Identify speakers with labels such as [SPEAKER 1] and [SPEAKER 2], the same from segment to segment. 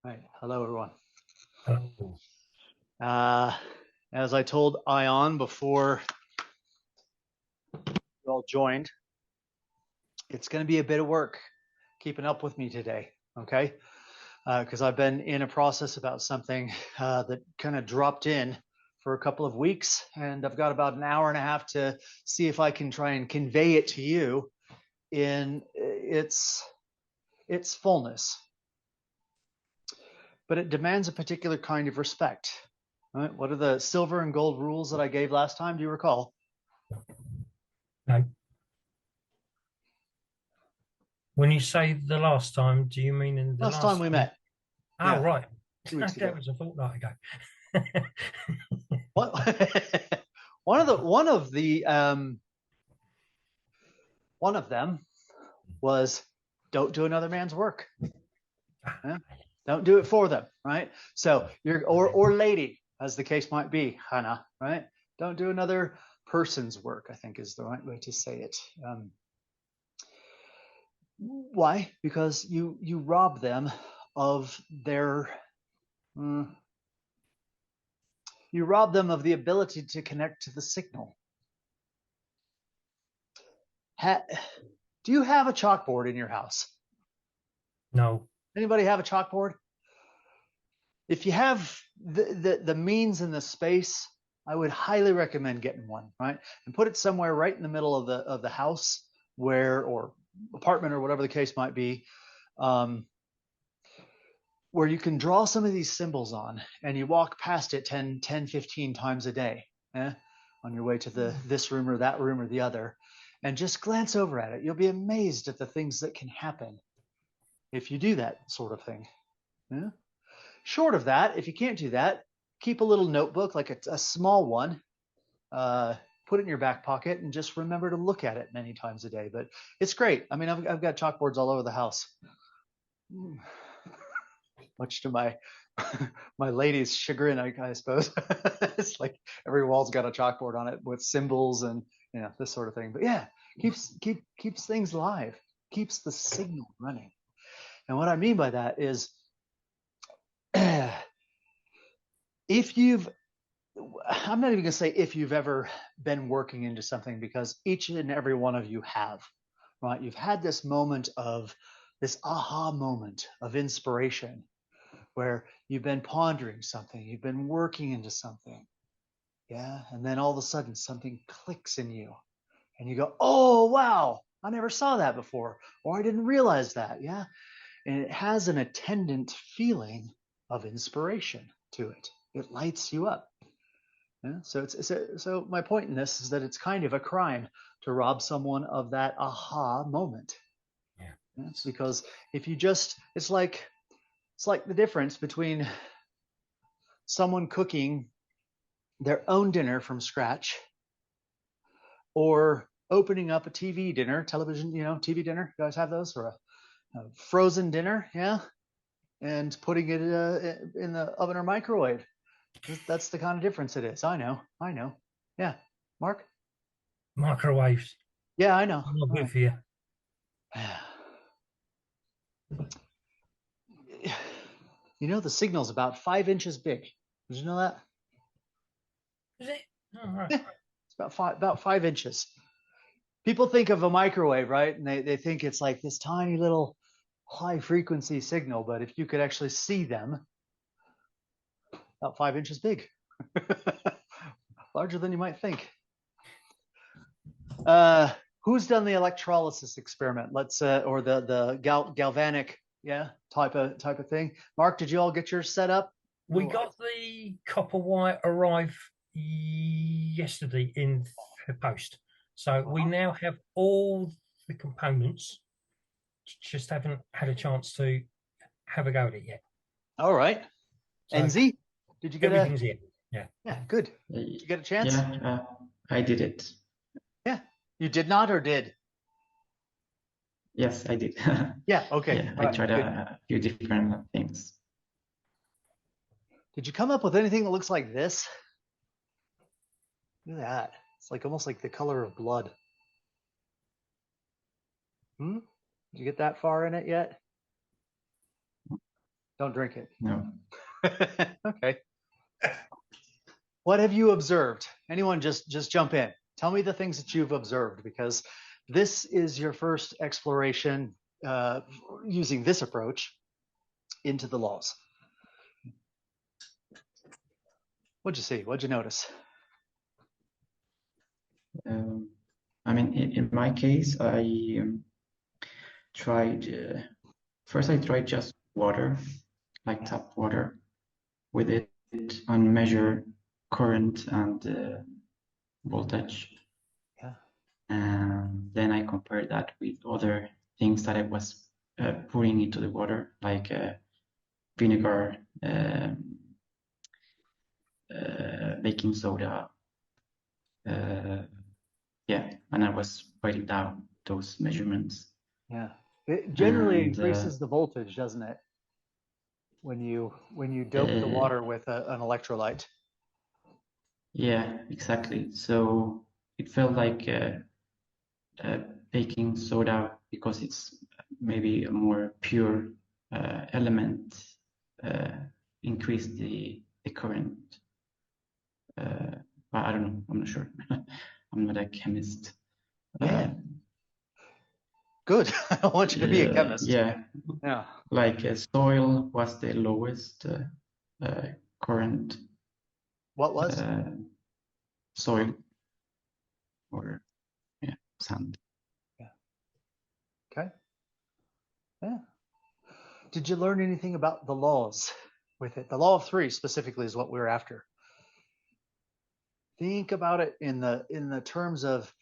[SPEAKER 1] Right. Hello, everyone.
[SPEAKER 2] Oh,
[SPEAKER 1] Uh, as I told Ion before you all joined, it's going to be a bit of work keeping up with me today. Okay. Because I've been in a process about something that kind of dropped in for a couple of weeks, and I've got about an hour and a half to see if I can try and convey it to you in its fullness. But it demands a particular kind of respect. Right? What are the silver and gold rules that I gave last time? Do you recall?
[SPEAKER 2] no. When you say the last time, do you mean in the
[SPEAKER 1] Last time
[SPEAKER 2] last
[SPEAKER 1] we
[SPEAKER 2] time?
[SPEAKER 1] met.
[SPEAKER 2] Oh,
[SPEAKER 1] Yeah,
[SPEAKER 2] right.
[SPEAKER 1] 2 weeks
[SPEAKER 2] That
[SPEAKER 1] ago.
[SPEAKER 2] was a fortnight ago.
[SPEAKER 1] What? One of them was don't do another man's work. Yeah? Don't do it for them, right? So you're or lady, as the case might be, Hannah, right? Don't do another person's work, I think is the right way to say it. Why? Because you rob them of their you rob them of the ability to connect to the signal. Do you have a chalkboard in your house?
[SPEAKER 2] No.
[SPEAKER 1] Anybody have a chalkboard? If you have the means and the space, I would highly recommend getting one, right? And put it somewhere right in the middle of the house where or apartment or whatever the case might be, um, where you can draw some of these symbols on and you walk past it 15 times a day, on your way to this room or that room or the other, and just glance over at it. You'll be amazed at the things that can happen if you do that sort of thing. Yeah? Short of that, if you can't do that, keep a little notebook, like a small one, put it in your back pocket, and just remember to look at it many times a day. But it's great. I mean, I've got chalkboards all over the house, much to my my lady's chagrin, I suppose. It's like every wall's got a chalkboard on it with symbols and this sort of thing. But yeah, keeps things live, keeps the signal running. And what I mean by that is, if you've I'm not even going to say if you've ever been working into something, because each and every one of you have, right? You've had this moment of this aha moment of inspiration where you've been pondering something, you've been working into something, yeah, and then all of a sudden something clicks in you, and you go, "Oh wow, I never saw that before," or "I didn't realize that," yeah, and it has an attendant feeling of inspiration to it. It lights you up. Yeah? So my point in this is that it's kind of a crime to rob someone of that aha moment.
[SPEAKER 2] Yeah.
[SPEAKER 1] Yeah? Because if you just, it's like the difference between someone cooking their own dinner from scratch or opening up a TV dinner, television, TV dinner. You guys have those, or a frozen dinner, yeah, and putting it in the oven or microwave. That's the kind of difference it is. I know. Yeah, Mark.
[SPEAKER 2] Microwaves.
[SPEAKER 1] Yeah, I know.
[SPEAKER 2] Not
[SPEAKER 1] All
[SPEAKER 2] good
[SPEAKER 1] right.
[SPEAKER 2] for you.
[SPEAKER 1] The signal's about 5 inches big. Did you know that?
[SPEAKER 2] Is it? All right.
[SPEAKER 1] Yeah, it's about 5 inches. People think of a microwave, right? And they think it's like this tiny little high frequency signal, but if you could actually see them, about 5 inches big. Larger than you might think. Who's done the electrolysis experiment? Let's or the galvanic, yeah, type of thing. Mark, did you all get yours set up?
[SPEAKER 2] We got the copper wire arrive yesterday in the post. So we
[SPEAKER 1] Uh-huh.
[SPEAKER 2] now have all the components. Just haven't had a chance to have a go at it yet.
[SPEAKER 1] All right.
[SPEAKER 2] So
[SPEAKER 1] NZ, did you get a?
[SPEAKER 2] everything's here. Yeah.
[SPEAKER 1] Yeah, good. Did you get a chance?
[SPEAKER 3] Yeah, I did it.
[SPEAKER 1] Yeah. You did not or did?
[SPEAKER 3] Yes, I did.
[SPEAKER 1] Yeah, okay.
[SPEAKER 3] Yeah,
[SPEAKER 1] All
[SPEAKER 3] I
[SPEAKER 1] right,
[SPEAKER 3] tried
[SPEAKER 1] good.
[SPEAKER 3] a few different things.
[SPEAKER 1] Did you come up with anything that looks like this? Look at that. It's like almost like the color of blood. Did you get that far in it yet? Don't drink it.
[SPEAKER 3] No.
[SPEAKER 1] Okay. What have you observed? Anyone just jump in. Tell me the things that you've observed, because this is your first exploration using this approach into the laws. What'd you see? What'd you notice?
[SPEAKER 3] I mean, in my case, I tried, first I tried just water, like tap water with it and measure current and voltage.
[SPEAKER 1] Yeah.
[SPEAKER 3] And then I compared that with other things that I was putting into the water, like vinegar, baking soda. Yeah, and I was writing down those measurements.
[SPEAKER 1] Yeah. It generally
[SPEAKER 3] And,
[SPEAKER 1] increases the voltage, doesn't it? When you dope the water with an electrolyte.
[SPEAKER 3] Yeah, exactly. So it felt like baking soda, because it's maybe a more pure element, increased the current. But I don't know. I'm not sure. I'm not a chemist.
[SPEAKER 1] Yeah. Good. I don't want you to be a chemist.
[SPEAKER 3] Yeah.
[SPEAKER 1] Yeah.
[SPEAKER 3] Like soil was the lowest current.
[SPEAKER 1] What was?
[SPEAKER 3] Soil or sand.
[SPEAKER 1] Yeah. Okay. Yeah. Did you learn anything about the laws with it? The law of three specifically is what we're after. Think about it in the terms of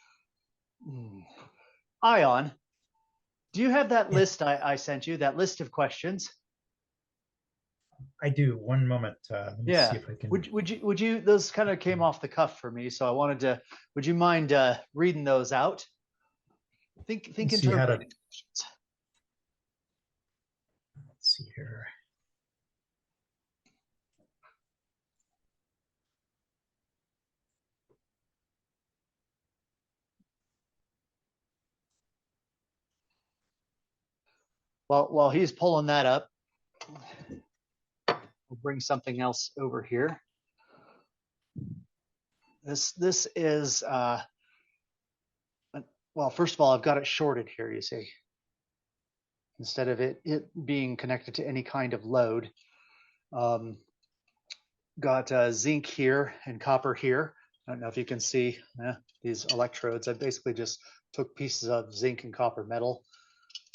[SPEAKER 1] Ion. Do you have that list I sent you? That list of questions?
[SPEAKER 2] I do. One moment. Let me see if I can.
[SPEAKER 1] Would you? Those kind of came off the cuff for me, so I wanted to. Would you mind reading those out? Think in terms of questions.
[SPEAKER 2] Let's see here.
[SPEAKER 1] While he's pulling that up, we'll bring something else over here. This is well, first of all, I've got it shorted here, you see. Instead of it being connected to any kind of load. Got zinc here and copper here. I don't know if you can see these electrodes. I basically just took pieces of zinc and copper metal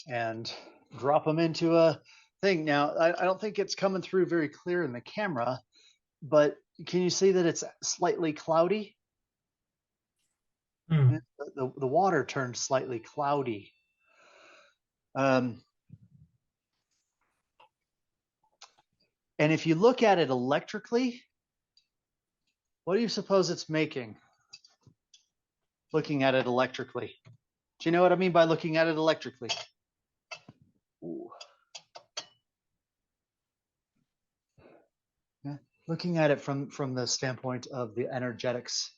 [SPEAKER 1] and drop them into a thing. Now, I don't think it's coming through very clear in the camera, but can you see that it's slightly cloudy? The water turned slightly cloudy. And if you look at it electrically, what do you suppose it's making? Looking at it electrically. Do you know what I mean by looking at it electrically? Ooh. Yeah. Looking at it from the standpoint of the energetics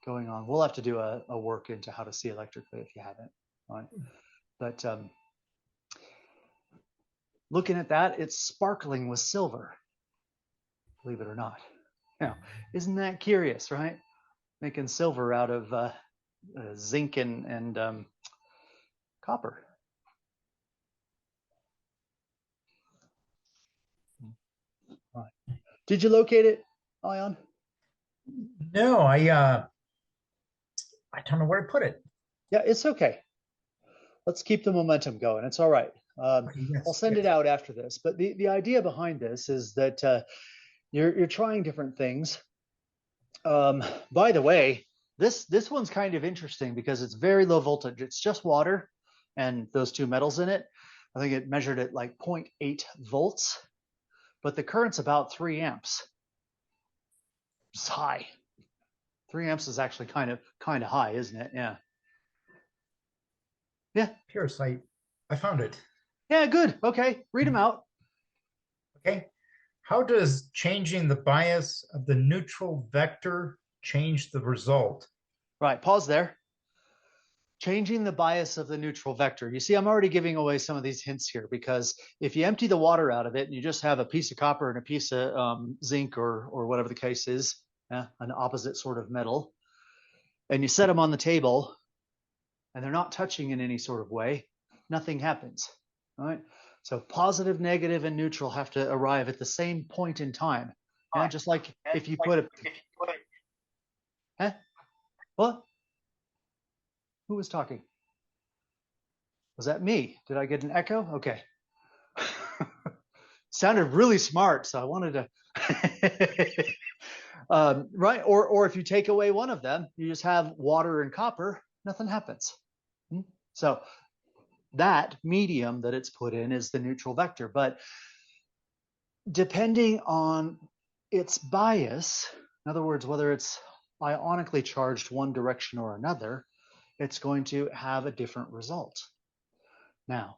[SPEAKER 1] going on. We'll have to do a work into how to see electrically if you haven't. Right? But looking at that, it's sparkling with silver, believe it or not. Now, isn't that curious, right? Making silver out of zinc and copper. Right. Did you locate it, Ion?
[SPEAKER 2] No, I don't know where to put it.
[SPEAKER 1] Yeah, it's okay. Let's keep the momentum going. It's all right.
[SPEAKER 2] Yes,
[SPEAKER 1] I'll send it out after this. But the idea behind this is that you're trying different things. By the way, this one's kind of interesting because it's very low voltage. It's just water and those two metals in it. I think it measured at like 0.8 volts, but the current's about 3 amps. It's high. 3 amps is actually kind of high, isn't it? Yeah. Yeah.
[SPEAKER 2] Parasite. I found it.
[SPEAKER 1] Yeah, good. Okay. Read them out.
[SPEAKER 2] Okay. How does changing the bias of the neutral vector change the result?
[SPEAKER 1] Right. Pause there. changing the bias of the neutral vector. You see, I'm already giving away some of these hints here, because if you empty the water out of it and you just have a piece of copper and a piece of zinc or whatever the case is, an opposite sort of metal, and you set them on the table and they're not touching in any sort of way, nothing happens, right? So positive, negative, and neutral have to arrive at the same point in time. Yeah, just like if you put a, what? Who was talking? Was that me? Did I get an echo? Okay. Sounded really smart, so I wanted to. Right, or if you take away one of them, you just have water and copper, nothing happens. So that medium that it's put in is the neutral vector. But depending on its bias, in other words, whether it's ionically charged one direction or another, it's going to have a different result. Now,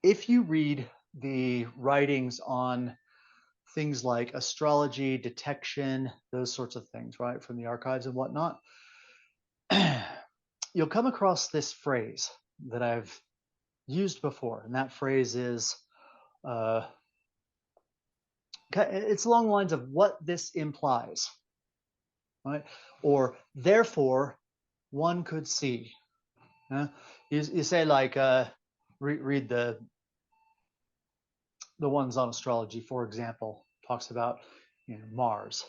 [SPEAKER 1] if you read the writings on things like astrology, detection, those sorts of things, right, from the archives and whatnot, you'll come across this phrase that I've used before, and that phrase is, it's along the lines of what this implies, right? Or therefore, one could see. You say like, read the ones on astrology, for example, talks about Mars,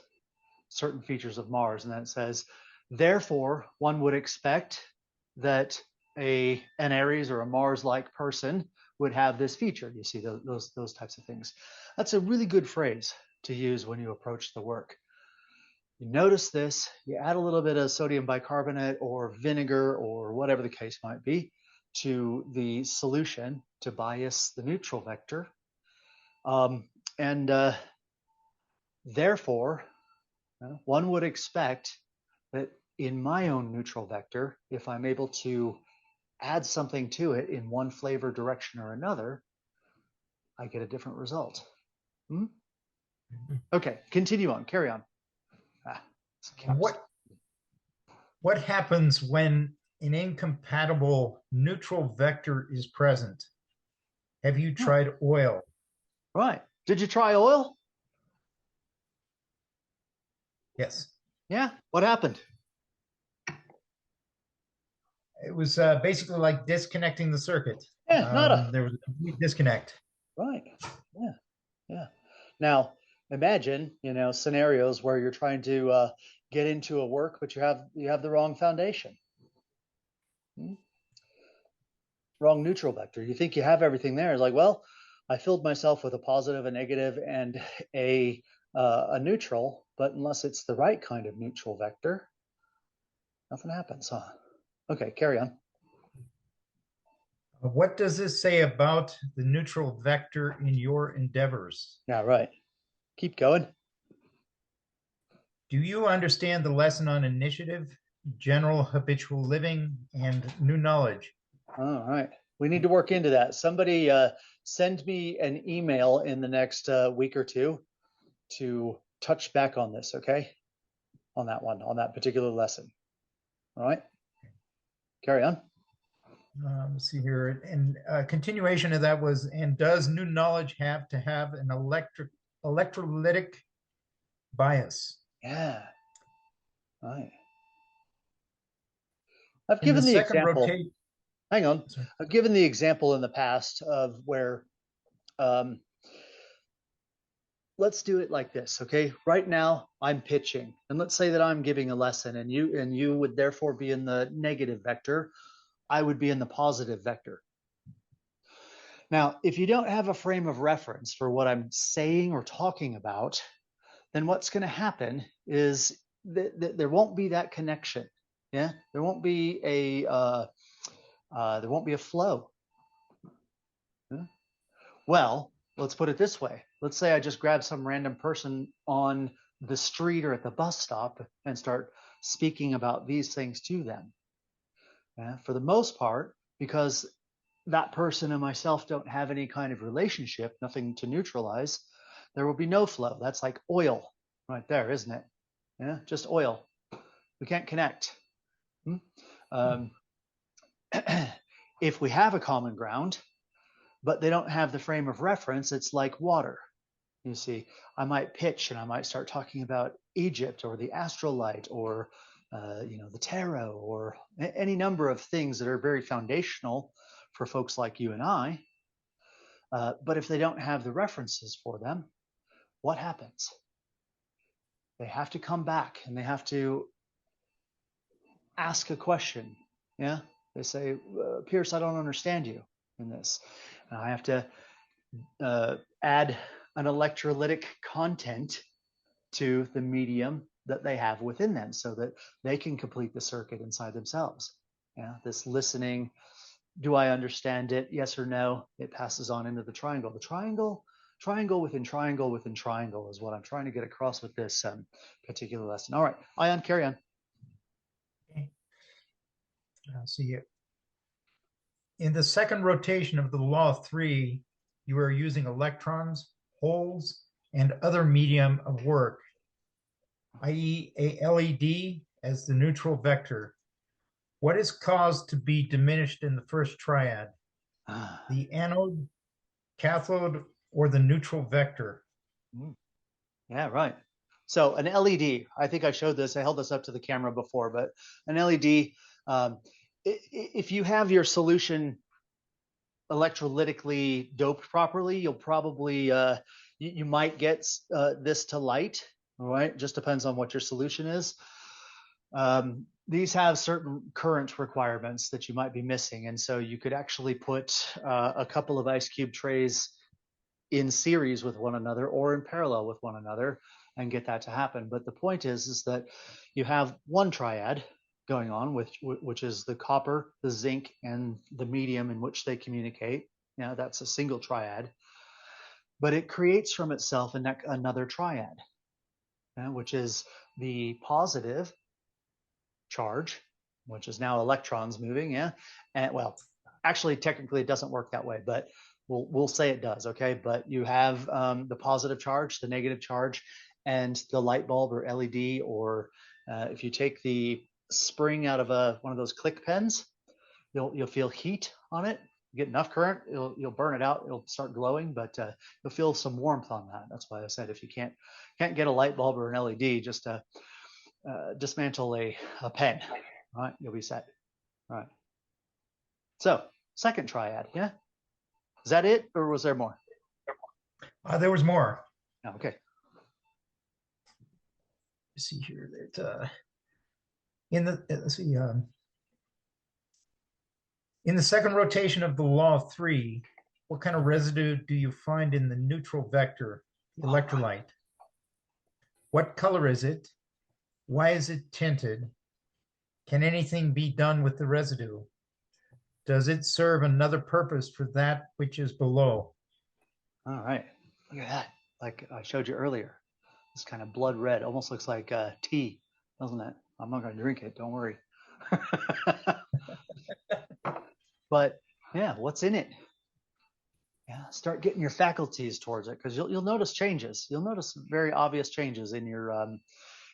[SPEAKER 1] certain features of Mars, and then it says, therefore, one would expect that an Aries or a Mars-like person would have this feature. You see those types of things. That's a really good phrase to use when you approach the work. You notice this, you add a little bit of sodium bicarbonate or vinegar or whatever the case might be to the solution to bias the neutral vector. Therefore, one would expect that in my own neutral vector, if I'm able to add something to it in one flavor, direction, or another, I get a different result. Okay, continue on, carry on.
[SPEAKER 4] What happens when an incompatible neutral vector is present? Have you tried oil?
[SPEAKER 1] Right. Did you try oil?
[SPEAKER 4] Yes.
[SPEAKER 1] Yeah. What happened?
[SPEAKER 4] It was basically like disconnecting the circuit.
[SPEAKER 1] Yeah,
[SPEAKER 4] there was a complete disconnect.
[SPEAKER 1] Right. Yeah. Now, imagine, scenarios where you're trying to get into a work, but you have the wrong foundation. Wrong neutral vector. You think you have everything there. It's like, well, I filled myself with a positive, a negative, and a neutral, but unless it's the right kind of neutral vector, nothing happens, huh? Okay, carry on.
[SPEAKER 4] What does this say about the neutral vector in your endeavors?
[SPEAKER 1] Yeah, right. Keep going.
[SPEAKER 4] Do you understand the lesson on initiative, general habitual living, and new knowledge?
[SPEAKER 1] All right. We need to work into that. Somebody send me an email in the next week or two to touch back on this, okay? On that particular lesson. All right. Carry on.
[SPEAKER 4] Let's see here. And continuation of that was, and does new knowledge have to have an electrolytic bias?
[SPEAKER 1] Yeah. All right. I've given the example. Hang on. Sorry. I've given the example in the past of where, let's do it like this, okay? Right now, I'm pitching, and let's say that I'm giving a lesson, and you would therefore be in the negative vector. I would be in the positive vector. Now, if you don't have a frame of reference for what I'm saying or talking about, then what's going to happen is that there won't be that connection. Yeah, there won't be a flow. Yeah? Well, let's put it this way. Let's say I just grab some random person on the street or at the bus stop and start speaking about these things to them. Yeah? For the most part, because that person and myself don't have any kind of relationship, nothing to neutralize, there will be no flow. That's like oil right there, isn't it? Yeah, just oil. We can't connect. Um, if we have a common ground, but they don't have the frame of reference, it's like water. You see, I might pitch and I might start talking about Egypt or the astrolite or the tarot or any number of things that are very foundational for folks like you and I. But if they don't have the references for them, what happens? They have to come back and they have to ask a question. Yeah, they say, Pierce, I don't understand you in this. And I have to add an electrolytic content to the medium that they have within them so that they can complete the circuit inside themselves. Yeah, this listening, do I understand it? Yes or no? It passes on into the triangle. The triangle within triangle within triangle is what I'm trying to get across with this particular lesson. All right, Ion, carry on.
[SPEAKER 4] Okay. See, in the second rotation of the law of three, you are using electrons, holes, and other medium of work, i.e. a LED as the neutral vector. What is caused to be diminished in the first triad? The anode, cathode, or the neutral vector?
[SPEAKER 1] Yeah, right. So an LED, I think I showed this, I held this up to the camera before, but an LED, if you have your solution electrolytically doped properly, you'll probably, you might get this to light, all right? Just depends on what your solution is. These have certain current requirements that you might be missing. And so you could actually put a couple of ice cube trays in series with one another or in parallel with one another and get that to happen. But the point is that you have one triad going on, which is the copper, the zinc, and the medium in which they communicate. Yeah, that's a single triad. But it creates from itself another triad, which is the positive charge, which is now electrons moving. Yeah, and well, actually, technically, it doesn't work that way, but we'll say it does. Okay, but you have the positive charge, the negative charge, and the light bulb or LED, or if you take the spring out of one of those click pens, you'll feel heat on it. You get enough current, you'll burn it out. It'll start glowing, but you'll feel some warmth on that. That's why I said if you can't get a light bulb or an LED, just dismantle a pen. All right, you'll be set. All right. So second triad, yeah. Is that it, or was there more?
[SPEAKER 4] There was more.
[SPEAKER 1] Oh, okay.
[SPEAKER 4] Let's see here that in the second rotation of the law of three, what kind of residue do you find in the neutral vector, the electrolyte? What color is it? Why is it tinted? Can anything be done with the residue? Does it serve another purpose for that which is below?
[SPEAKER 1] All right. Look at that. Like I showed you earlier. It's kind of blood red. Almost looks like tea, doesn't it? I'm not going to drink it. Don't worry. But yeah, what's in it? Yeah, start getting your faculties towards it, because you'll notice changes. You'll notice very obvious changes in your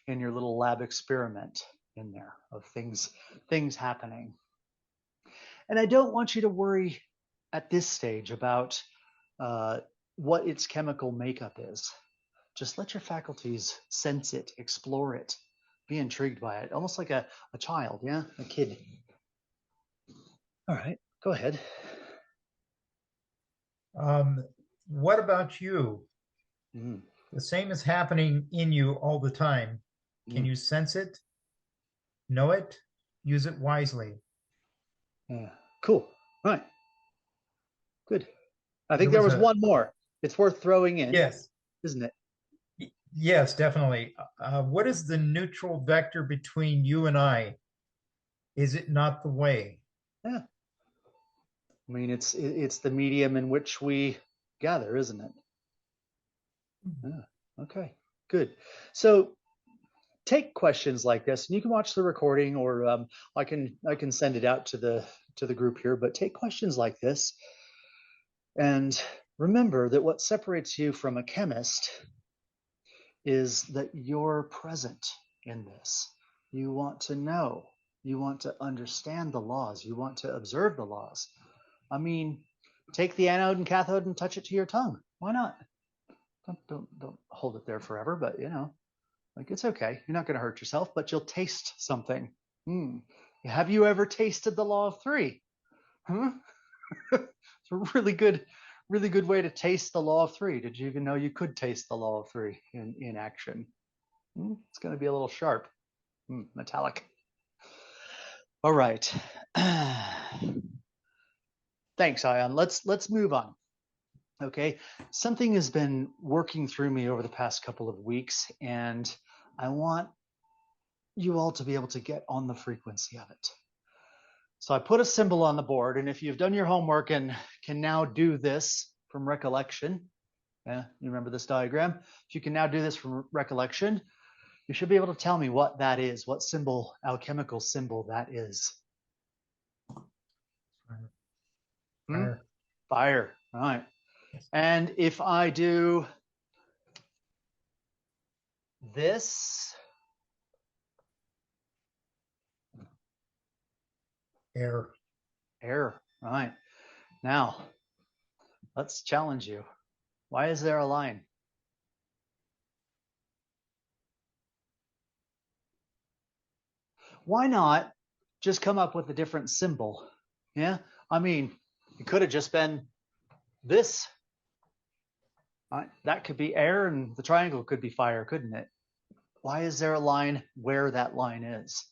[SPEAKER 1] little lab experiment in there of things happening. And I don't want you to worry at this stage about what its chemical makeup is. Just let your faculties sense it, explore it, be intrigued by it, almost like a child, yeah, a kid. All right, go ahead.
[SPEAKER 4] What about you?
[SPEAKER 1] Mm.
[SPEAKER 4] The same is happening in you all the time. Can you sense it, know it, use it wisely?
[SPEAKER 1] Yeah, cool. All right, good. I think there was one more. It's worth throwing in.
[SPEAKER 4] Yes.
[SPEAKER 1] Isn't it?
[SPEAKER 4] Yes, definitely. What is the neutral vector between you and I? Is it not the way?
[SPEAKER 1] Yeah. I mean, it's the medium in which we gather, isn't it? Yeah. Okay. Good. So take questions like this, and you can watch the recording, or I can send it out to the group here. But take questions like this, and remember that what separates you from a chemist is that you're present in this. You want to know You want to understand the laws. You want to observe the laws. I mean, take the anode and cathode and touch it to your tongue. Why not? Don't hold it there forever, but you know, like it's okay. You're not going to hurt yourself, but you'll taste something. Have you ever tasted the law of three? Huh? It's a really good way to taste the law of three. Did you even know you could taste the law of three in action? It's going to be a little sharp, metallic. All right. Thanks, Ion. Let's move on. Okay. Something has been working through me over the past couple of weeks, and I want you all to be able to get on the frequency of it. So I put a symbol on the board, and if you've done your homework and can now do this from recollection, you remember this diagram? If you can now do this from recollection, you should be able to tell me what that is, what symbol, alchemical symbol that is.
[SPEAKER 4] Fire.
[SPEAKER 1] Fire. All right. And if I do this,
[SPEAKER 4] Air.
[SPEAKER 1] air. All right. Now, let's challenge you. Why is there a line? Why not just come up with a different symbol? Yeah. I mean, it could have just been this. That could be air, and the triangle could be fire, couldn't it? Why is there a line where that line is?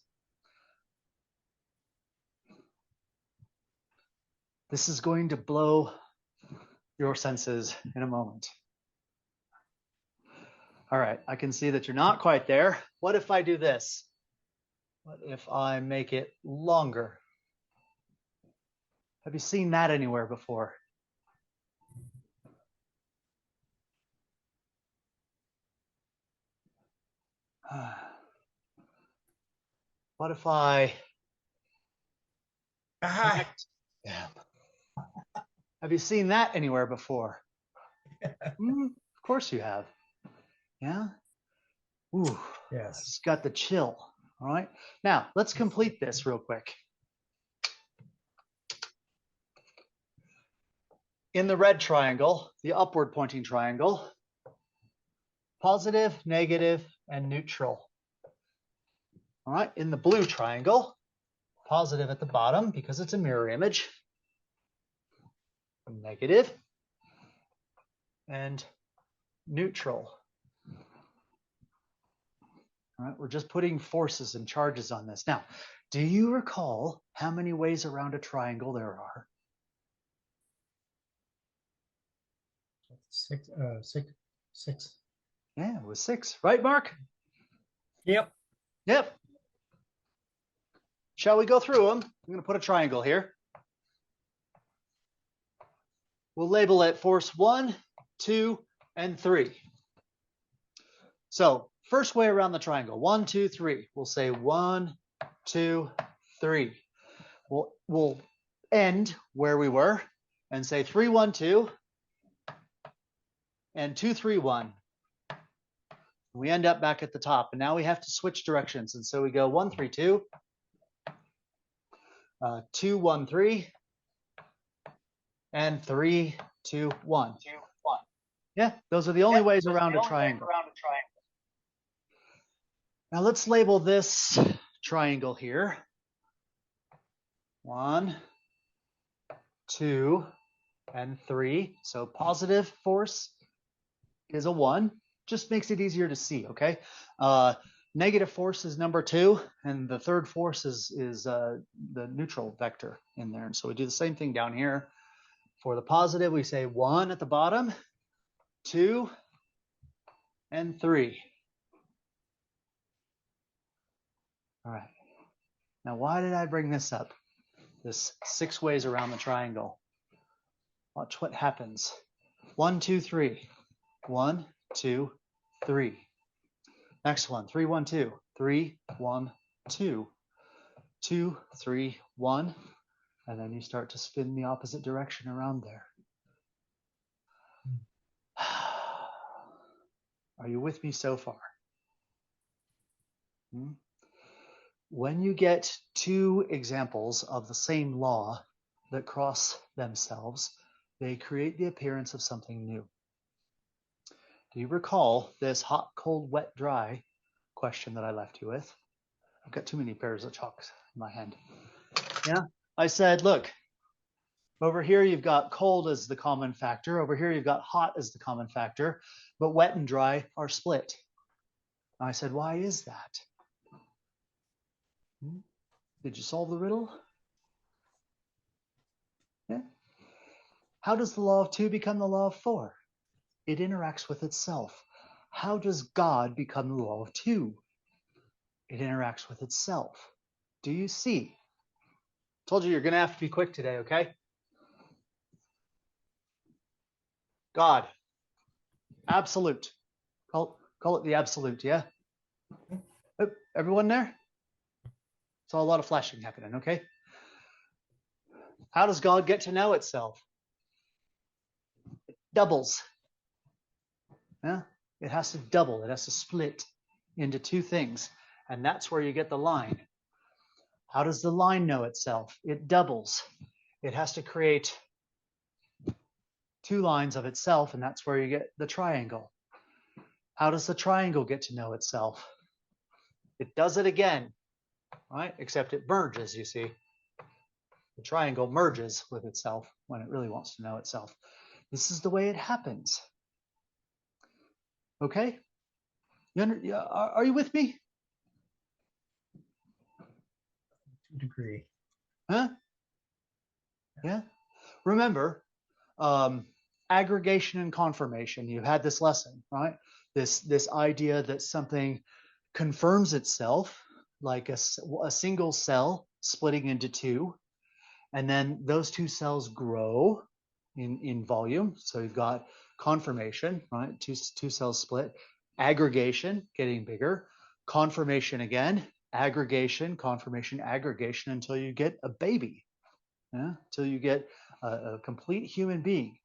[SPEAKER 1] This is going to blow your senses in a moment. All right, I can see that you're not quite there. What if I do this? What if I make it longer? Have you seen that anywhere before? What if I connect them? Have you seen that anywhere before? Of course you have. Yeah? Ooh,
[SPEAKER 4] Yes.
[SPEAKER 1] it's got the chill. All right. Now, let's complete this real quick. In the red triangle, the upward pointing triangle, positive, negative, and neutral. All right. In the blue triangle, positive at the bottom because it's a mirror image, negative, and neutral. All right, we're just putting forces and charges on this. Now, do you recall how many ways around a triangle there are?
[SPEAKER 4] Six.
[SPEAKER 1] Yeah, it was 6, right, Mark?
[SPEAKER 2] Yep.
[SPEAKER 1] Yep. Shall we go through them? I'm going to put a triangle here. We'll label it force 1, 2, and 3. So first way around the triangle, 1, 2, 3. We'll say 1, 2, 3. We'll end where we were and say 3, 1, 2, and 2, 3, 1. We end up back at the top, and now we have to switch directions. And so we go 1, 3, 2, 2, 1, 3, and 3, 2, 1. Yeah, those are the only ways around a triangle. Now let's label this triangle here. 1, 2, and 3. So positive force is a 1. Just makes it easier to see, okay? Negative force is number 2, and the third force is the neutral vector in there. And so we do the same thing down here. For the positive, we say 1 at the bottom, 2, and 3. All right. Now, why did I bring this up? This 6 ways around the triangle. Watch what happens. 1, 2, 3. 1, 2, 3. Next one, 3, 1, 2. 3, 1, 2. 2, 3, 1. And then you start to spin the opposite direction around there. Are you with me so far? when you get two examples of the same law that cross themselves, they create the appearance of something new. Do you recall this hot, cold, wet, dry question that I left you with? I've got too many pairs of chalks in my hand. Yeah, I said, look, over here you've got cold as the common factor. Over here you've got hot as the common factor, but wet and dry are split. And I said, why is that? Did you solve the riddle? Yeah. How does the law of 2 become the law of 4? It interacts with itself. How does God become the law of 2? It interacts with itself. Do you see? Told you you're going to have to be quick today, okay? God. Absolute. Call it the absolute, yeah? Oh, everyone there? Saw a lot of flashing happening, okay? How does God get to know itself? It doubles. Yeah? It has to double. It has to split into two things. And that's where you get the line. How does the line know itself? It doubles. It has to create two lines of itself, and that's where you get the triangle. How does the triangle get to know itself? It does it again, right? Except it merges, you see. The triangle merges with itself when it really wants to know itself. This is the way it happens. Okay? Are you with me?
[SPEAKER 4] To a degree.
[SPEAKER 1] Huh? Yeah. Remember, aggregation and confirmation. You had this lesson, right? This idea that something confirms itself, like a single cell splitting into two, and then those two cells grow in volume. So you've got confirmation, right? Two cells split. Aggregation, getting bigger. Confirmation again. Aggregation, confirmation, aggregation, until you get a baby. Yeah? Until you get a complete human being.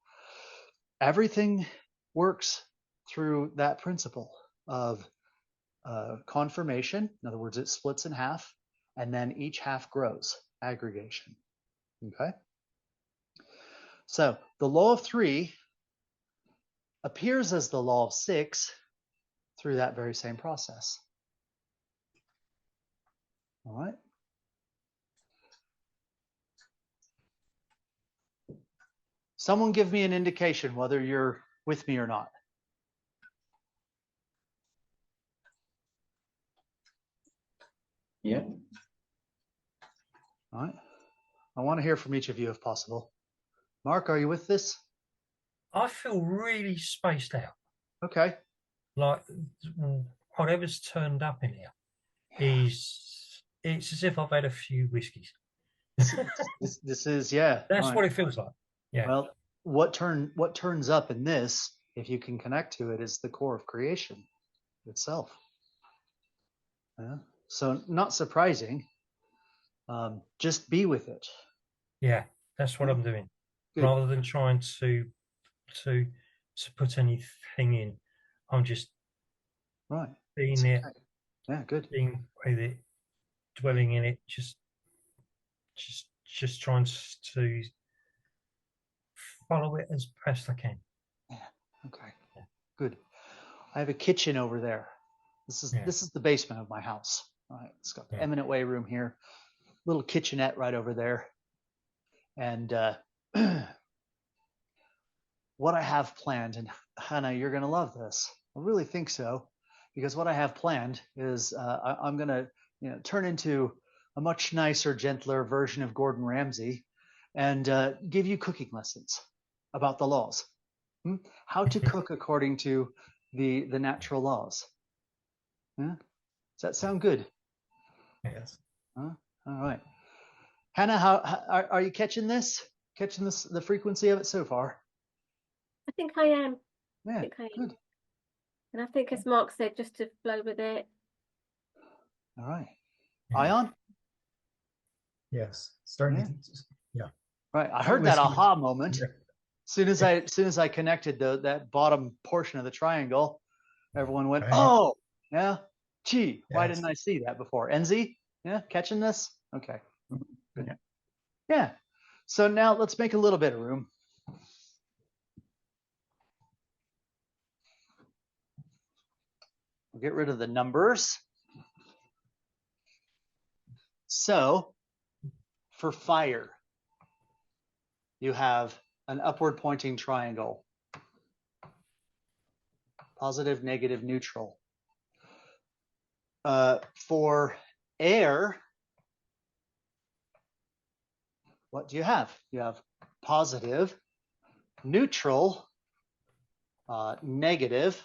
[SPEAKER 1] Everything works through that principle of confirmation. In other words, it splits in half, and then each half grows. Aggregation. Okay? So the law of 3 appears as the law of 6 through that very same process. All right? Someone give me an indication whether you're with me or not.
[SPEAKER 3] Yeah.
[SPEAKER 1] All right. I want to hear from each of you if possible. Mark, are you with this?
[SPEAKER 2] I feel really spaced out.
[SPEAKER 1] Okay.
[SPEAKER 2] Like whatever's turned up in here is, it's as if I've had a few whiskeys.
[SPEAKER 1] This is, yeah.
[SPEAKER 2] That's
[SPEAKER 1] right.
[SPEAKER 2] what it feels like. Yeah.
[SPEAKER 1] Well, what turns up in this, if you can connect to it, is the core of creation itself. Yeah. So not surprising. Just be with it.
[SPEAKER 2] Yeah, that's what I'm doing.
[SPEAKER 1] Good.
[SPEAKER 2] Rather than trying to put anything in, I'm just
[SPEAKER 1] Right.
[SPEAKER 2] being there,
[SPEAKER 1] Okay. Yeah, good.
[SPEAKER 2] being with it, dwelling in it, just trying to follow it as best I can.
[SPEAKER 1] Yeah. Okay. Yeah. Good. I have a kitchen over there. This is the basement of my house. Right. It's got the eminent way room here. Little kitchenette right over there. And what I have planned, and Hannah, you're going to love this. I really think so, because what I have planned is I'm going to turn into a much nicer, gentler version of Gordon Ramsay and give you cooking lessons about the laws. How to cook according to the natural laws. Yeah? Does that sound good?
[SPEAKER 4] Yes.
[SPEAKER 1] All right. Hannah, how are you catching this? Catching this, the frequency of it so far?
[SPEAKER 5] I think I am.
[SPEAKER 1] Yeah,
[SPEAKER 5] I think I am.
[SPEAKER 1] good.
[SPEAKER 5] And I think, as Mark said, just to flow with it.
[SPEAKER 1] All right.
[SPEAKER 2] Yeah.
[SPEAKER 1] Ion?
[SPEAKER 4] Yes. Starting to, yeah.
[SPEAKER 1] Right. I heard that aha moment. As soon as I connected that bottom portion of the triangle, everyone went,
[SPEAKER 4] Right.
[SPEAKER 1] oh, yeah. Gee, why
[SPEAKER 4] Yes.
[SPEAKER 1] didn't I see that before? Enzi? Yeah, catching this? Okay.
[SPEAKER 3] Yeah.
[SPEAKER 1] Yeah. So now let's make a little bit of room. We'll get rid of the numbers. So for fire, you have an upward pointing triangle. Positive, negative, neutral. For air, what do you have? You have positive, neutral, negative,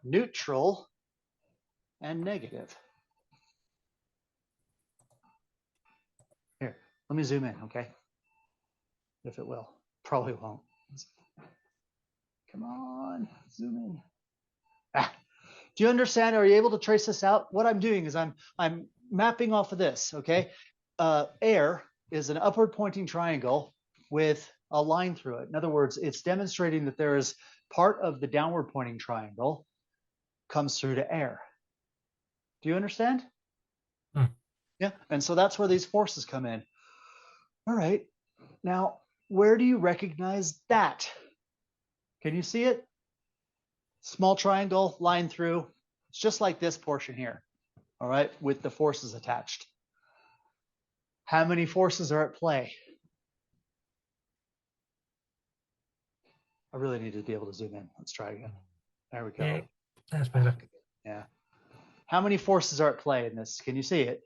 [SPEAKER 1] neutral, and negative. Here, let me zoom in, okay? If it will. Probably won't. Come on, zoom in. Ah. Do you understand? Are you able to trace this out? What I'm doing is I'm mapping off of this, okay? Air is an upward pointing triangle with a line through it. In other words, it's demonstrating that there is part of the downward pointing triangle comes through to air. Do you understand? Yeah, and so that's where these forces come in. All right, now where do you recognize that? Can you see it? Small triangle, line through. It's just like this portion here, all right, with the forces attached. How many forces are at play? I really need to be able to zoom in. Let's try again. There we go.
[SPEAKER 2] Yeah, that's better.
[SPEAKER 1] Yeah. How many forces are at play in this? Can you see it?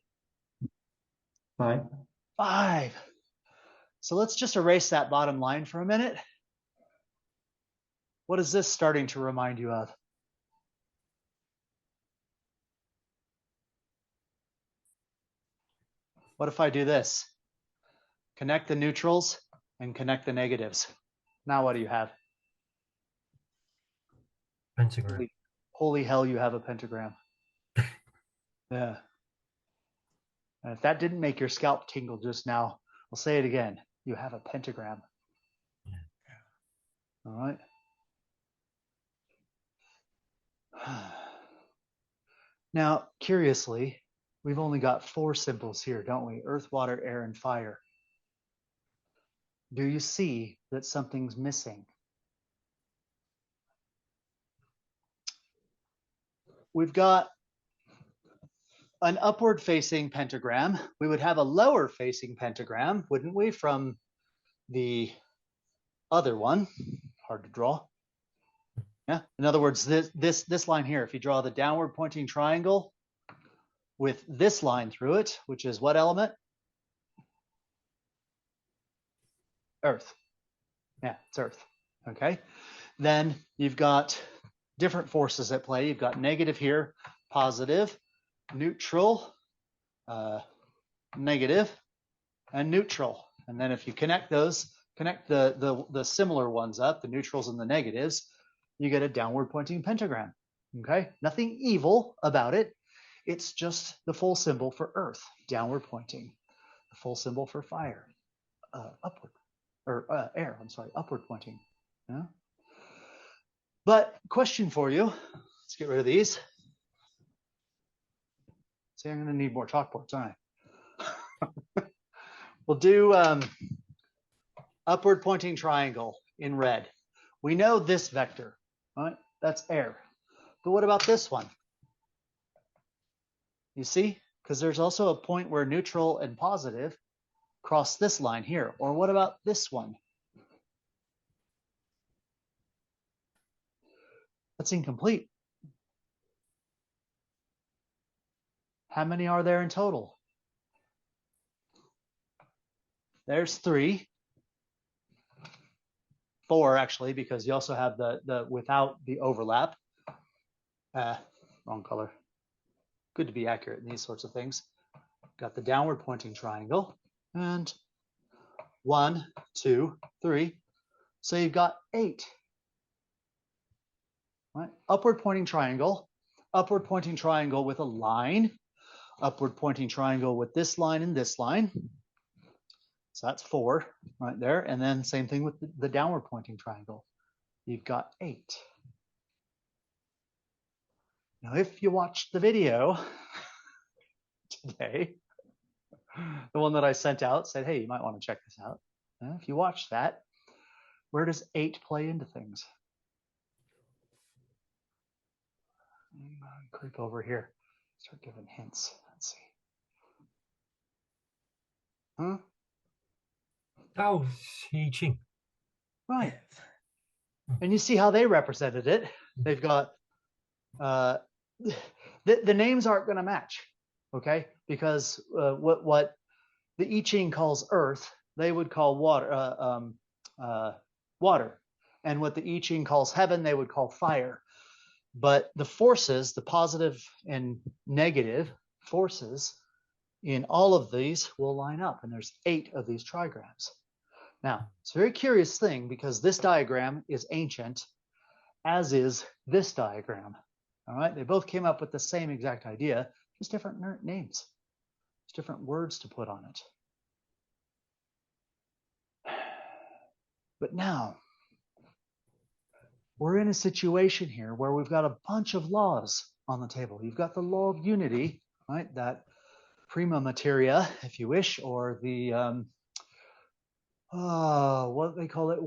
[SPEAKER 3] 5.
[SPEAKER 1] 5. So let's just erase that bottom line for a minute. What is this starting to remind you of? What if I do this? Connect the neutrals and connect the negatives. Now what do you have?
[SPEAKER 2] Pentagram.
[SPEAKER 1] Holy hell, you have a pentagram. Yeah. And if that didn't make your scalp tingle just now, I'll say it again. You have a pentagram.
[SPEAKER 2] Yeah.
[SPEAKER 1] All right. Now, curiously, we've only got 4 symbols here, don't we? Earth, water, air, and fire. Do you see that something's missing? We've got an upward facing pentagram. We would have a lower facing pentagram, wouldn't we, from the other one? Hard to draw. Yeah. In other words, this line here, if you draw the downward pointing triangle with this line through it, which is what element? Earth. Yeah, it's Earth. Okay. Then you've got different forces at play. You've got negative here, positive, neutral, negative, and neutral. And then if you connect those, connect the similar ones up, the neutrals and the negatives, you get a downward pointing pentagram. Okay. Nothing evil about it. It's just the full symbol for Earth, downward pointing. The full symbol for fire, upward, or air, I'm sorry, upward pointing. Yeah. But question for you, let's get rid of these. See, I'm going to need more chalkboards, aren't I? We'll do upward pointing triangle in red. We know this vector, right? That's air. But what about this one? You see? Because there's also a point where neutral and positive cross this line here. Or what about this one? That's incomplete. How many are there in total? There's 3. 4 actually, because you also have the without the overlap. Wrong color. Good to be accurate in these sorts of things. Got the downward pointing triangle, and 1, 2, 3. So you've got 8. Right? Upward pointing triangle with a line, upward pointing triangle with this line and this line. So that's 4 right there. And then same thing with the downward pointing triangle. You've got 8. Now, if you watch the video, today. The one that I sent out said, hey, you might want to check this out. If you watch that, where does 8 play into things? Creep over here. Start giving hints. Let's see. Huh?
[SPEAKER 2] Oh, I Ching.
[SPEAKER 1] Right. And you see how they represented it. They've got the names aren't going to match, okay? Because what the I Ching calls earth, they would call water, and what the I Ching calls heaven, they would call fire. But the forces, the positive and negative forces in all of these will line up, and there's 8 of these trigrams. Now, it's a very curious thing because this diagram is ancient, as is this diagram. All right, they both came up with the same exact idea, just different names, just different words to put on it. But now, we're in a situation here where we've got a bunch of laws on the table. You've got the law of unity, right? That prima materia, if you wish, or the what do they call it?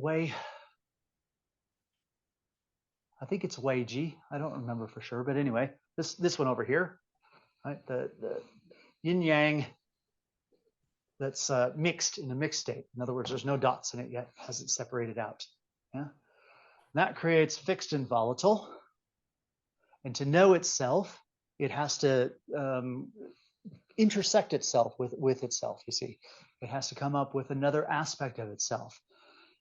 [SPEAKER 1] I think it's Weiji. I don't remember for sure, but anyway, this one over here, right? The yin yang that's mixed in a mixed state. In other words, there's no dots in it yet, hasn't separated out. Yeah, that creates fixed and volatile. And to know itself, it has to intersect itself with itself. You see, it has to come up with another aspect of itself.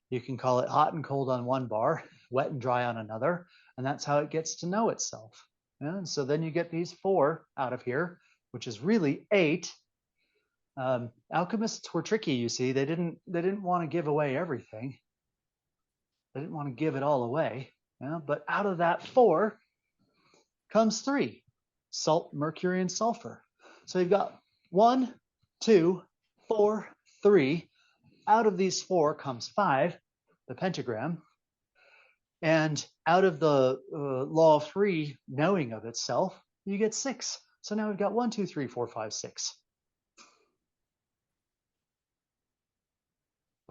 [SPEAKER 1] You can call it hot and cold on one bar, wet and dry on another, and that's how it gets to know itself. Yeah? And so then you get these 4 out of here, which is really 8. Alchemists were tricky, you see. They didn't want to give away everything. They didn't want to give it all away. Yeah? But out of that 4 comes 3: salt, mercury, and sulfur. So you've got 1, 2, 4, 3. Out of these 4 comes 5, the pentagram. And out of the law of 3 knowing of itself, you get 6. So now we've got 1, 2, 3, 4, 5, 6.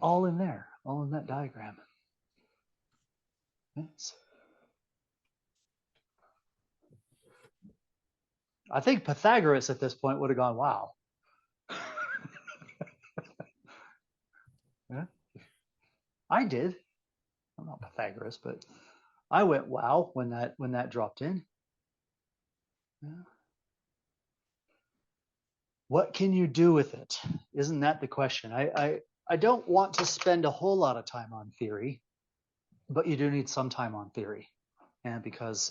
[SPEAKER 1] All in there, all in that diagram. Yes. I think Pythagoras at this point would have gone, wow. Yeah. I did. I'm not Pythagoras, but I went wow when that dropped in. Yeah. What can you do with it? Isn't that the question? I don't want to spend a whole lot of time on theory, but you do need some time on theory. And because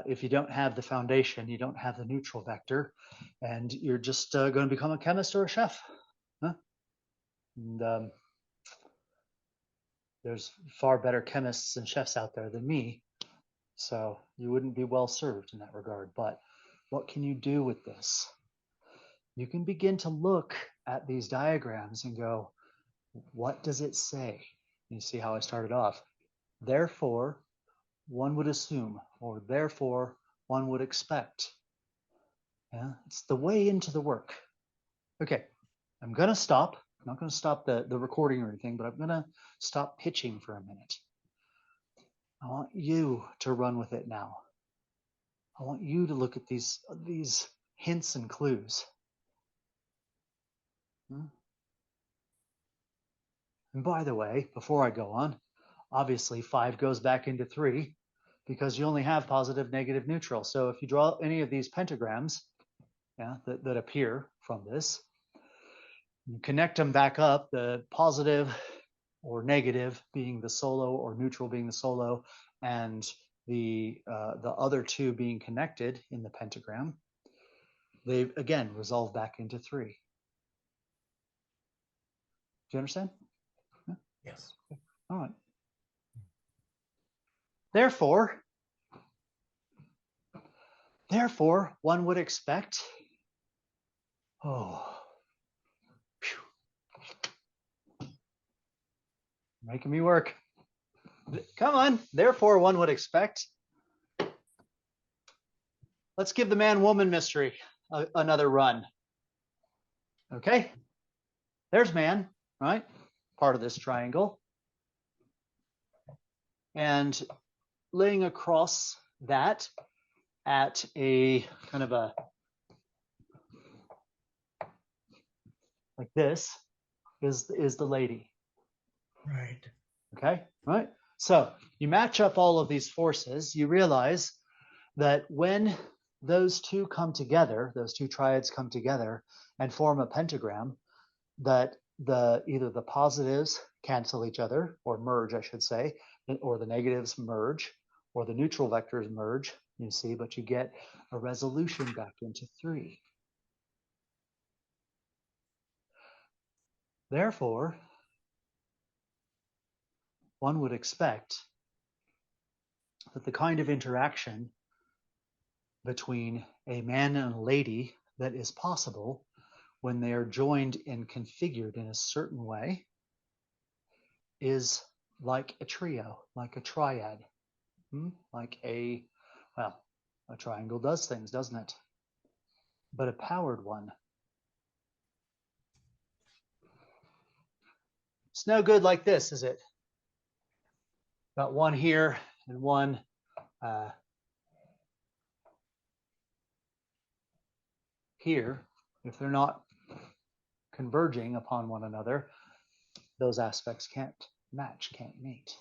[SPEAKER 1] if you don't have the foundation, you don't have the neutral vector, and you're just going to become a chemist or a chef. Huh? And there's far better chemists and chefs out there than me, so you wouldn't be well served in that regard. But what can you do with this? You can begin to look at these diagrams and go, what does it say? You see how I started off. Therefore, one would assume, or therefore, one would expect. Yeah, it's the way into the work. Okay, I'm going to stop. I'm not going to stop the recording or anything, but I'm going to stop pitching for a minute. I want you to run with it now. I want you to look at these hints and clues. And by the way, before I go on, obviously 5 goes back into 3 because you only have positive, negative, neutral. So if you draw any of these pentagrams, yeah, that appear from this, you connect them back up, the positive or negative being the solo or neutral being the solo, and the other 2 being connected in the pentagram, they again resolve back into 3. Do you understand? Yeah?
[SPEAKER 4] Yes.
[SPEAKER 1] All right. Therefore, one would expect, making me work. Come on. Therefore, one would expect. Let's give the man-woman mystery another run. Okay, there's man, right? Part of this triangle. And laying across that at a kind of a, like this, is the lady.
[SPEAKER 4] Right.
[SPEAKER 1] Okay, right? So you match up all of these forces, you realize that when those two come together, those two triads come together and form a pentagram, that either the positives cancel each other, or merge, I should say, or the negatives merge, or the neutral vectors merge, you see, but you get a resolution back into 3. Therefore, one would expect that the kind of interaction between a man and a lady that is possible when they are joined and configured in a certain way is like a trio, like a triad, like a triangle does things, doesn't it? But a powered one. It's no good like this, is it? Got one here and one here. If they're not converging upon one another, those aspects can't match, can't mate.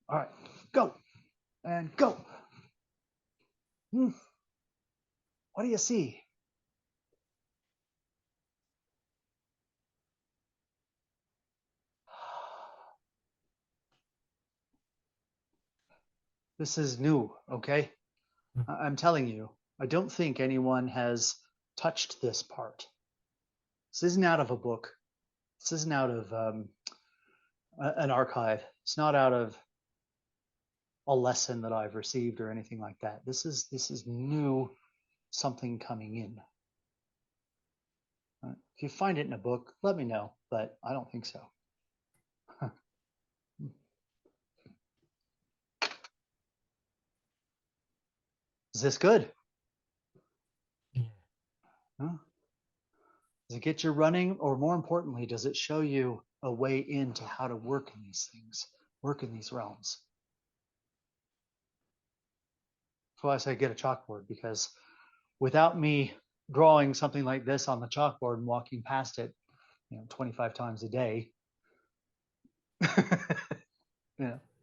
[SPEAKER 1] All right, go and go. What do you see? This is new, okay? I'm telling you, I don't think anyone has touched this part. This isn't out of a book. This isn't out of an archive. It's not out of a lesson that I've received or anything like that. This is new, something coming in. If you find it in a book, let me know, but I don't think so. Is this good?
[SPEAKER 2] Yeah.
[SPEAKER 1] Huh? Does it get you running, or more importantly, does it show you a way into how to work in these things, work in these realms? That's why I say get a chalkboard, because without me drawing something like this on the chalkboard and walking past it, 25 times a day,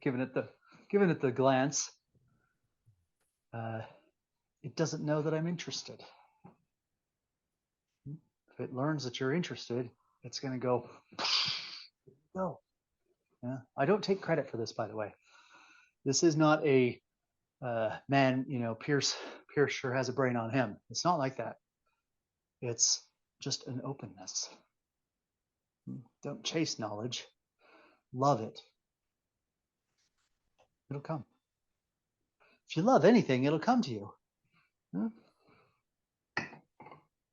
[SPEAKER 1] giving it the glance, it doesn't know that I'm interested. If it learns that you're interested, it's going to go. Yeah. I don't take credit for this, by the way. This is not a man. Pierce sure has a brain on him. It's not like that. It's just an openness. Don't chase knowledge. Love it. It'll come. If you love anything, it'll come to you.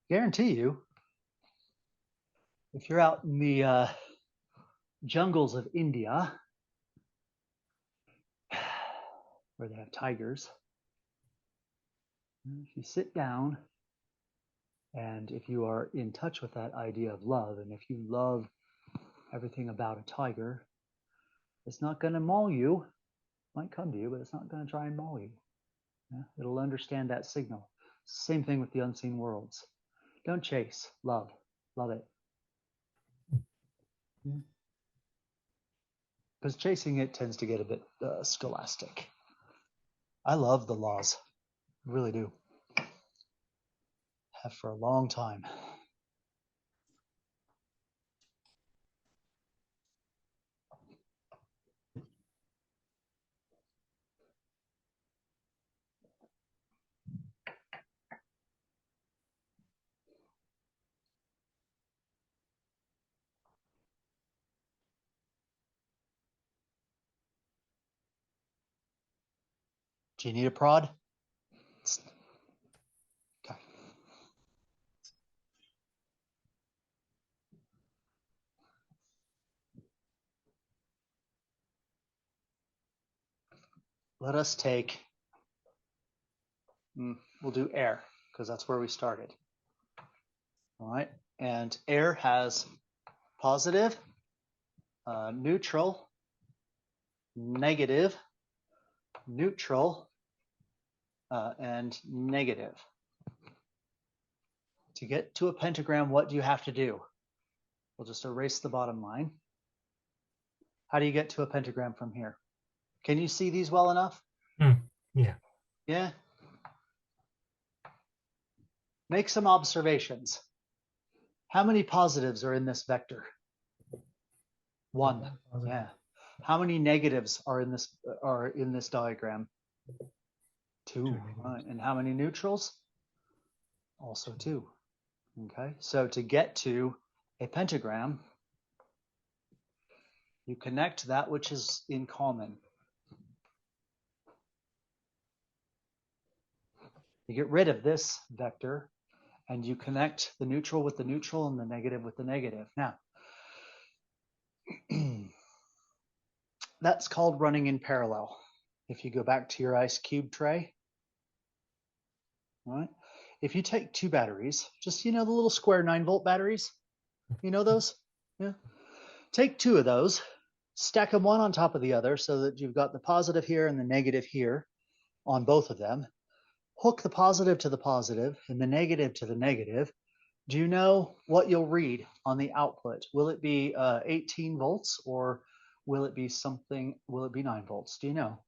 [SPEAKER 1] Guarantee you. If you're out in the jungles of India, where they have tigers, if you sit down and if you are in touch with that idea of love, and if you love everything about a tiger, it's not going to maul you. It might come to you, but it's not going to try and maul you. It'll understand that signal. Same thing with the unseen worlds. Don't chase. Love it. Because chasing it tends to get a bit scholastic. I love the laws. I really do. Have for a long time. Do you need a prod? Okay. Let us take we'll do air because that's where we started. All right, and air has positive, neutral, negative, neutral, and negative. To get to a pentagram, what do you have to do? We'll just erase the bottom line. How do you get to a pentagram from here? Can you see these well enough?
[SPEAKER 2] Yeah.
[SPEAKER 1] Yeah? Make some observations. How many positives are in this vector? One. Yeah. How many negatives are in this diagram? Two. Right. And how many neutrals? Also two. Okay. So to get to a pentagram, you connect that which is in common. You get rid of this vector and you connect the neutral with the neutral and the negative with the negative. Now, that's called running in parallel. If you go back to your ice cube tray, right? If you take two batteries, just, the little square 9-volt batteries, you know those? Yeah. Take two of those, stack them one on top of the other so that you've got the positive here and the negative here on both of them. Hook the positive to the positive and the negative to the negative. Do you know what you'll read on the output? Will it be 18 volts or will it be 9 volts? Do you know?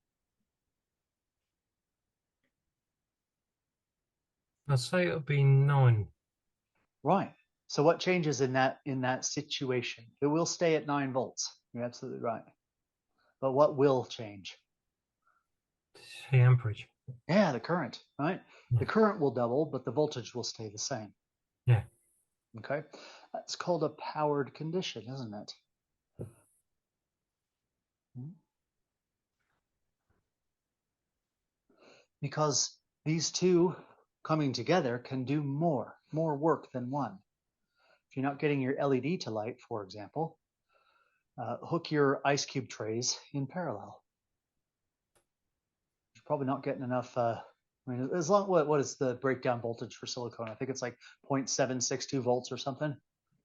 [SPEAKER 2] I'd say it would be 9.
[SPEAKER 1] Right. So what changes in that situation? It will stay at 9 volts. You're absolutely right. But what will change?
[SPEAKER 2] The amperage.
[SPEAKER 1] Yeah, the current, right?
[SPEAKER 2] Yeah.
[SPEAKER 1] The current will double, but the voltage will stay the same.
[SPEAKER 2] Yeah.
[SPEAKER 1] Okay. That's called a powered condition, isn't it? Because these two coming together can do more work than one. If you're not getting your LED to light, for example, hook your ice cube trays in parallel. You're probably not getting enough. As long what is the breakdown voltage for silicone? I think it's like 0.762 volts or something,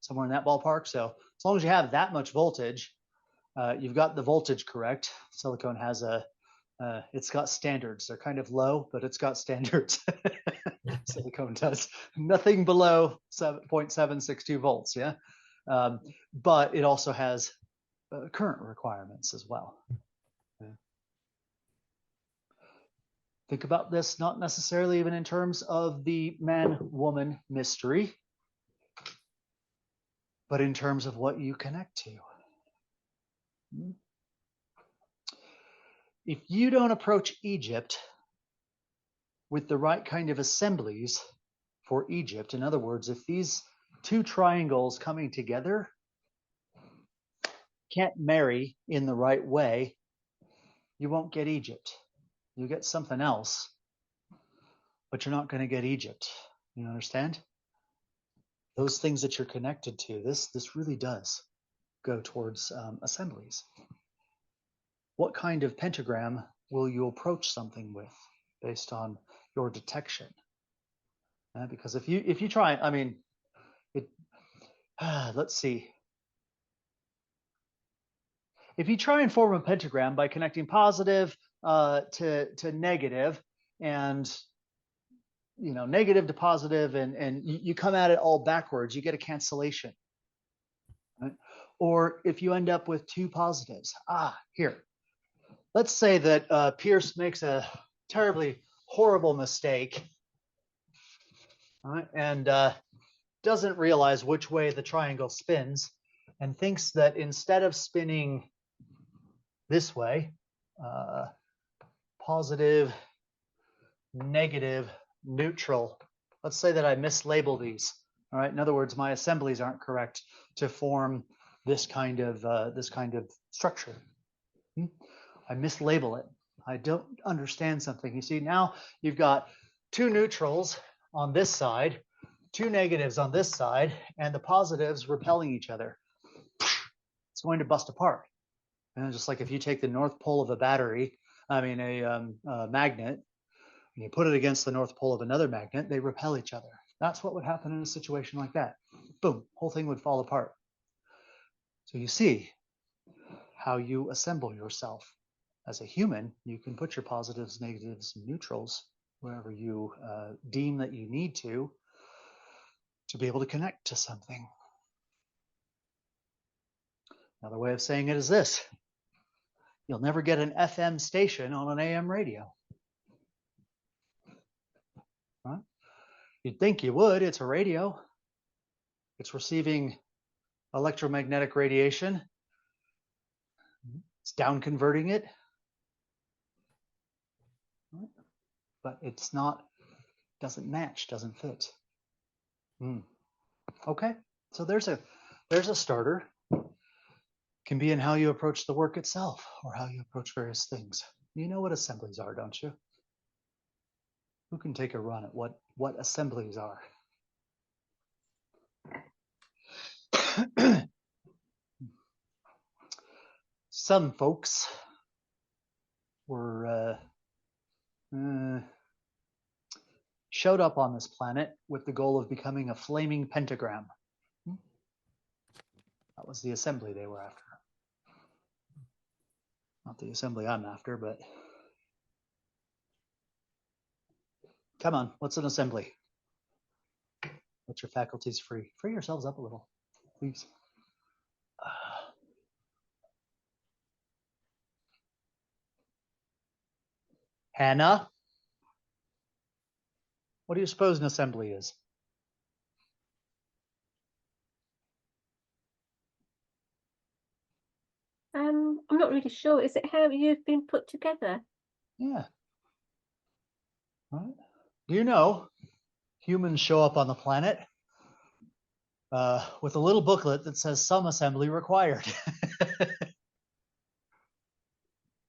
[SPEAKER 1] somewhere in that ballpark. So as long as you have that much voltage, you've got the voltage correct. Silicone has it's got standards. They're kind of low, but it's got standards. Silicone does nothing below 0.762 volts. Yeah. But it also has current requirements as well. Yeah. Think about this, not necessarily even in terms of the man-woman mystery, but in terms of what you connect to. If you don't approach Egypt with the right kind of assemblies for Egypt, in other words, if these two triangles coming together can't marry in the right way, you won't get Egypt. You get something else, but you're not going to get Egypt. You understand? Those things that you're connected to, this really does go towards assemblies. What kind of pentagram will you approach something with based on your detection? Because if you try, let's see. If you try and form a pentagram by connecting positive to negative and negative to positive and you come at it all backwards, you get a cancellation. Right? Or if you end up with two positives, here. Let's say that Pierce makes a terribly horrible mistake, right? And doesn't realize which way the triangle spins and thinks that instead of spinning this way, positive, negative, neutral. Let's say that I mislabel these. All right. In other words, my assemblies aren't correct to form this kind of structure. I mislabel it. I don't understand something. You see, now you've got two neutrals on this side, two negatives on this side, and the positives repelling each other. It's going to bust apart. And just like if you take the north pole of a battery, a magnet, and you put it against the north pole of another magnet, they repel each other. That's what would happen in a situation like that. Boom, whole thing would fall apart. So you see how you assemble yourself. As a human, you can put your positives, negatives, and neutrals wherever you deem that you need to be able to connect to something. Another way of saying it is this: you'll never get an FM station on an AM radio. Right? You'd think you would. It's a radio. It's receiving electromagnetic radiation. It's down converting it. Right? But it's not, doesn't match, doesn't fit. Okay, so there's a starter. Can be in how you approach the work itself or how you approach various things. You know what assemblies are, don't you? Who can take a run at what assemblies are? Some folks were showed up on this planet with the goal of becoming a flaming pentagram. That was the assembly they were after. Not the assembly I'm after, but come on, what's an assembly? Let your faculties free. Free yourselves up a little, please. Hannah, what do you suppose an assembly is?
[SPEAKER 5] I'm not really sure. Is it how you've been put together?
[SPEAKER 1] Yeah. Right. Do you know humans show up on the planet with a little booklet that says some assembly required?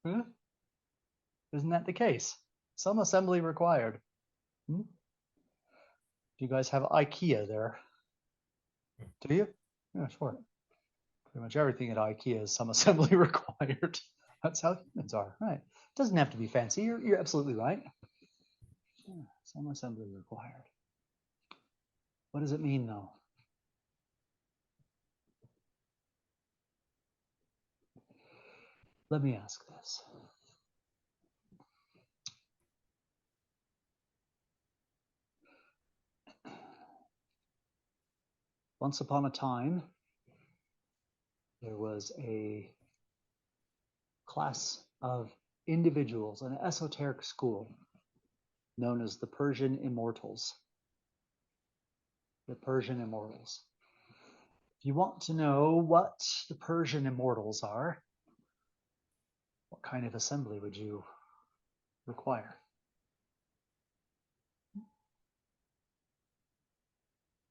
[SPEAKER 1] Huh? Isn't that the case? Some assembly required. Do you guys have IKEA there? Do you? Yeah, sure. Pretty much everything at IKEA is some assembly required. That's how humans are, right? Doesn't have to be fancy. You're absolutely right. Yeah, some assembly required. What does it mean, though? Let me ask this. Once upon a time, there was a class of individuals, an esoteric school known as the Persian Immortals. The Persian Immortals. If you want to know what the Persian Immortals are, what kind of assembly would you require?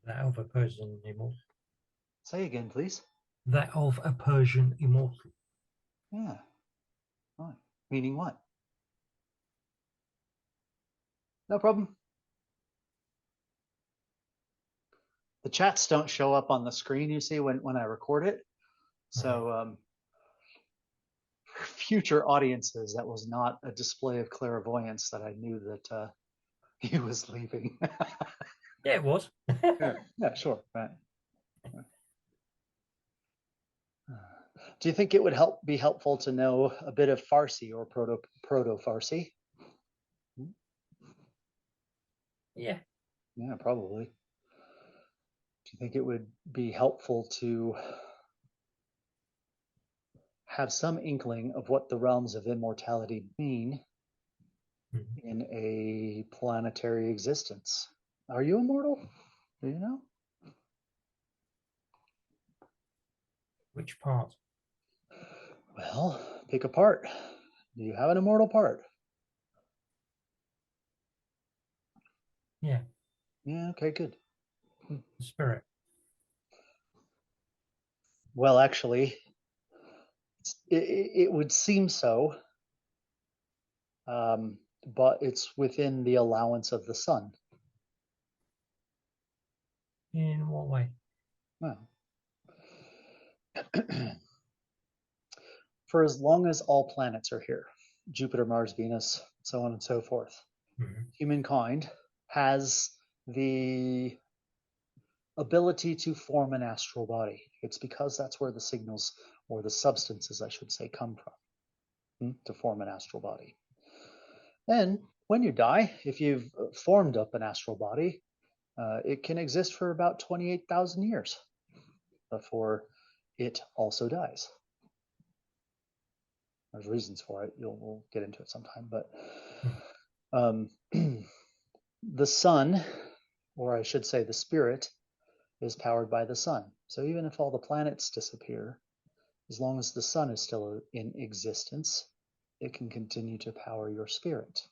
[SPEAKER 2] That of a Persian immortal.
[SPEAKER 1] Say again, please.
[SPEAKER 2] That of a Persian immortal.
[SPEAKER 1] Yeah. Right. Meaning what? No problem. The chats don't show up on the screen, you see, when I record it. So for future audiences, that was not a display of clairvoyance that I knew that he was leaving.
[SPEAKER 2] Yeah, it was.
[SPEAKER 1] Yeah, sure. Right. Do you think it would be helpful to know a bit of Farsi or Proto-Farsi?
[SPEAKER 2] Yeah.
[SPEAKER 1] Yeah, probably. Do you think it would be helpful to have some inkling of what the realms of immortality mean in a planetary existence? Are you immortal? Do you know?
[SPEAKER 2] Which part?
[SPEAKER 1] Well, pick a part. Do you have an immortal part?
[SPEAKER 2] Yeah.
[SPEAKER 1] Yeah, okay, good.
[SPEAKER 2] The spirit.
[SPEAKER 1] Well, actually, it would seem so, but it's within the allowance of the sun.
[SPEAKER 2] In what way?
[SPEAKER 1] Well, for as long as all planets are here, Jupiter, Mars, Venus, so on and so forth, humankind has the ability to form an astral body. It's because that's where the signals, or the substances, I should say, come from to form an astral body. And when you die, if you've formed up an astral body, it can exist for about 28,000 years before it also dies. There's reasons for it. We'll get into it sometime. But the sun, or I should say the spirit, is powered by the sun. So even if all the planets disappear, as long as the sun is still in existence, it can continue to power your spirit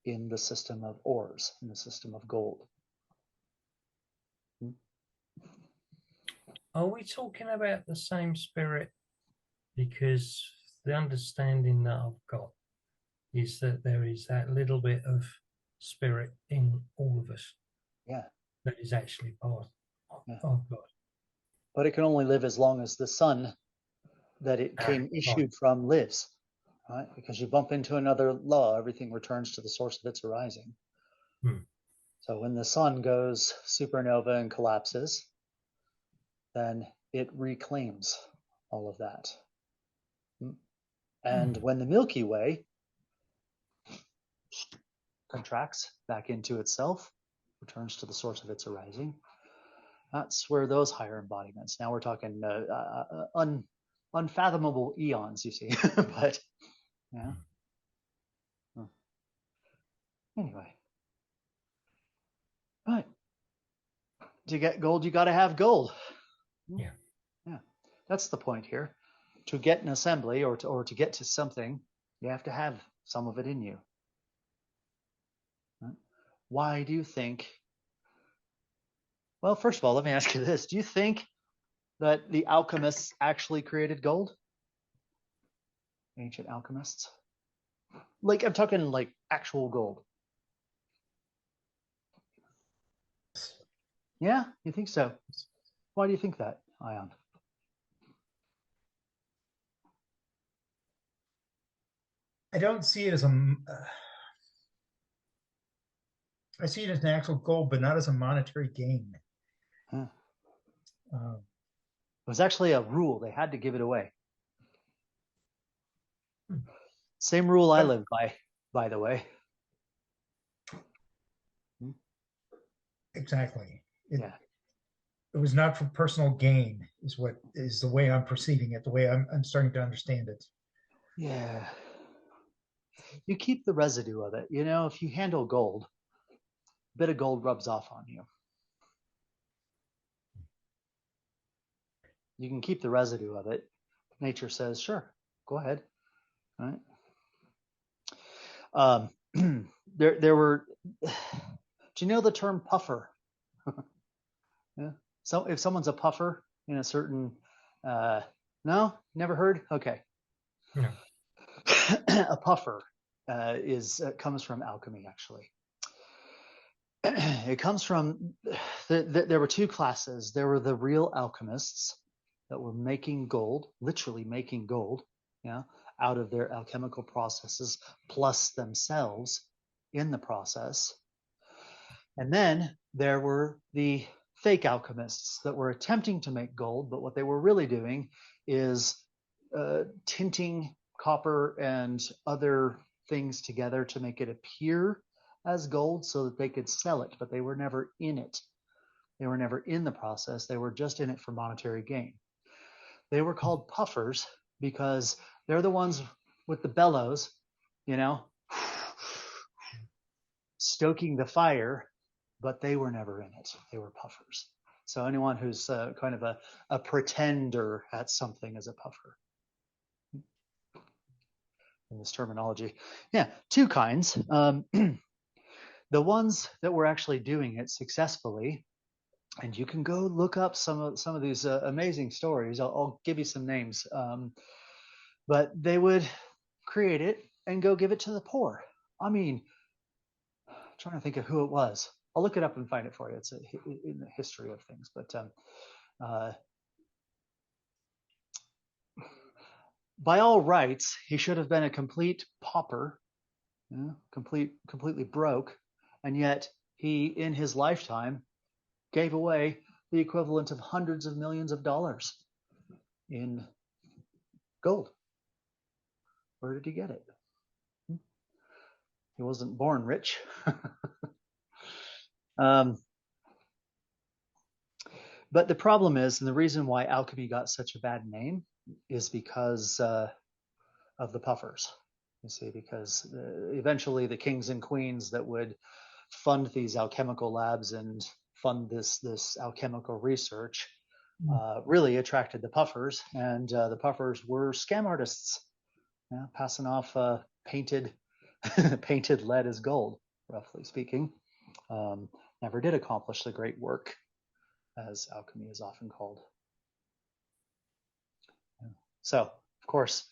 [SPEAKER 1] in the system of ores, in the system of gold.
[SPEAKER 2] Are we talking about the same spirit? Because the understanding that I've got is that there is that little bit of spirit in all of us.
[SPEAKER 1] Yeah.
[SPEAKER 2] That is actually part
[SPEAKER 1] Yeah.
[SPEAKER 2] of God.
[SPEAKER 1] But it can only live as long as the sun that it came issued from lives, right? Because you bump into another law, everything returns to the source of its arising. So when the sun goes supernova and collapses, then it reclaims all of that. And when the Milky Way contracts back into itself, returns to the source of its arising, that's where those higher embodiments. Now we're talking unfathomable eons, you see. But yeah. Anyway, right. To get gold, you got to have gold.
[SPEAKER 2] Yeah.
[SPEAKER 1] Yeah. That's the point here. To get an assembly or to get to something, you have to have some of it in you. Right? Why do you think? Well, first of all, let me ask you this. Do you think that the alchemists actually created gold? Ancient alchemists? Like, I'm talking like actual gold. Yeah, you think so? Why do you think that, Ion?
[SPEAKER 4] I don't see it as I see it as an actual goal, but not as a monetary gain.
[SPEAKER 1] Huh. It was actually a rule. They had to give it away. Same rule I live by the way.
[SPEAKER 4] Exactly.
[SPEAKER 1] Yeah.
[SPEAKER 4] It was not for personal gain, is the way I'm perceiving it, the way I'm starting to understand it.
[SPEAKER 1] Yeah. You keep the residue of it. You know, if you handle gold, a bit of gold rubs off on you. You can keep the residue of it. Nature says, sure, go ahead. All right. There were. Do you know the term puffer? Yeah. So if someone's a puffer in a certain, no, never heard. Okay.
[SPEAKER 2] No.
[SPEAKER 1] A puffer comes from alchemy, actually. It comes from there were two classes. There were the real alchemists that were making gold, literally making gold, out of their alchemical processes, plus themselves in the process. And then there were the fake alchemists that were attempting to make gold, but what they were really doing is tinting copper and other things together to make it appear as gold so that they could sell it, but they were never in it. They were never in the process. They were just in it for monetary gain. They were called puffers because they're the ones with the bellows, stoking the fire, but they were never in it. They were puffers. So anyone who's kind of a pretender at something is a puffer. In this terminology. Yeah, two kinds. The ones that were actually doing it successfully, and you can go look up some of these amazing stories. I'll give you some names, but they would create it and go give it to the poor. I mean, I'm trying to think of who it was. I'll look it up and find it for you. It's in the history of things, but by all rights, he should have been a complete pauper, completely broke, and yet he, in his lifetime, gave away the equivalent of hundreds of millions of dollars in gold. Where did he get it? He wasn't born rich. But the problem is, and the reason why alchemy got such a bad name is because of the puffers. You see, because eventually the kings and queens that would fund these alchemical labs and fund this alchemical research really attracted the puffers, and the puffers were scam artists, passing off painted lead as gold, roughly speaking. Never did accomplish the great work, as alchemy is often called. So, of course,